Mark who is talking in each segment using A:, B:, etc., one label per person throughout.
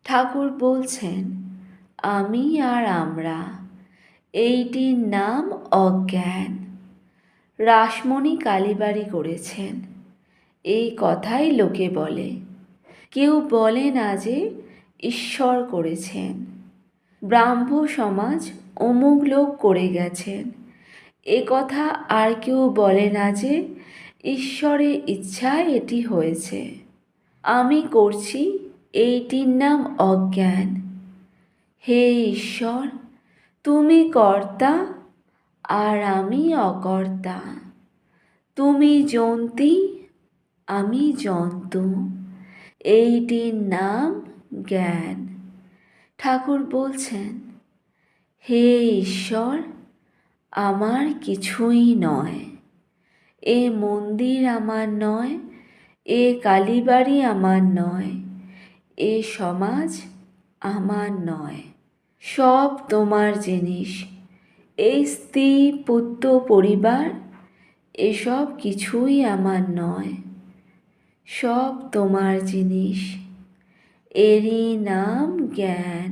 A: ঠাকুর বলছেন, আমি আর আমরা, এইটির নাম অজ্ঞান। রাসমণি কালীবাড়ি করেছেন, এই কথাই লোকে বলে। কেউ বলে না যে ঈশ্বর করেছেন। ব্রাহ্ম সমাজ অমুক লোক করে গেছেন, এ কথা আর কেউ বলে না যে ঈশ্বরের ইচ্ছায় এটি হয়েছে। আমি করছি, এইটির নাম অজ্ঞান। হে ঈশ্বর, তুমি কর্তা আর আমি অকর্তা। তুমি যন্ত্রী, আমি জন্তু, এইটির নাম জ্ঞান। ঠাকুর বলছেন, হে ঈশ্বর, আমার কিছুই নয়। এ মন্দির আমার নয়, এ কালীবাড়ি আমার নয়, এ সমাজ আমার নয়। সব তোমার জিনিস। এই স্ত্রী, পুত্র, পরিবার, এসব কিছুই আমার নয়। সব তোমার জিনিস, এরই নাম জ্ঞান।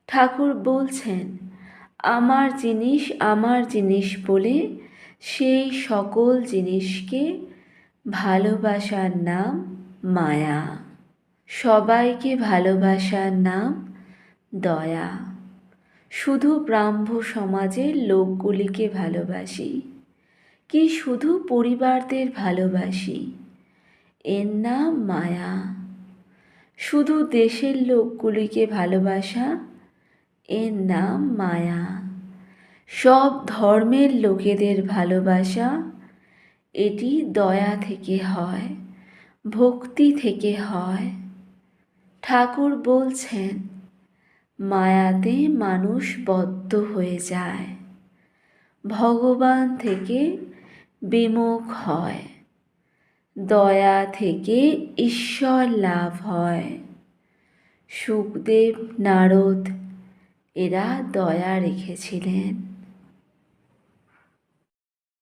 A: ঠাকুর বলছেন, আমার জিনিস বলে সেই সকল জিনিসকে ভালোবাসার নাম মায়া। সবাইকে ভালোবাসার নাম দয়া। শুধু ব্রাহ্ম সমাজের লোকগুলিকে ভালোবাসি, কি শুধু পরিবারদের ভালোবাসি, এর নাম মায়া। শুধু দেশের লোকগুলিকে ভালোবাসা, এর নাম মায়া। সব ধর্মের লোকেদের ভালোবাসা, এটি দয়া থেকে হয়, ভক্তি থেকে হয়। ঠাকুর বলছেন, মায়াতে মানুষ বদ্ধ হয়ে যায়, ভগবান থেকে বিমুখ হয়। দয়া থেকে ঈশ্বর লাভ হয়। শুকদেব, নারদ এরা দয়া রেখেছিলেন।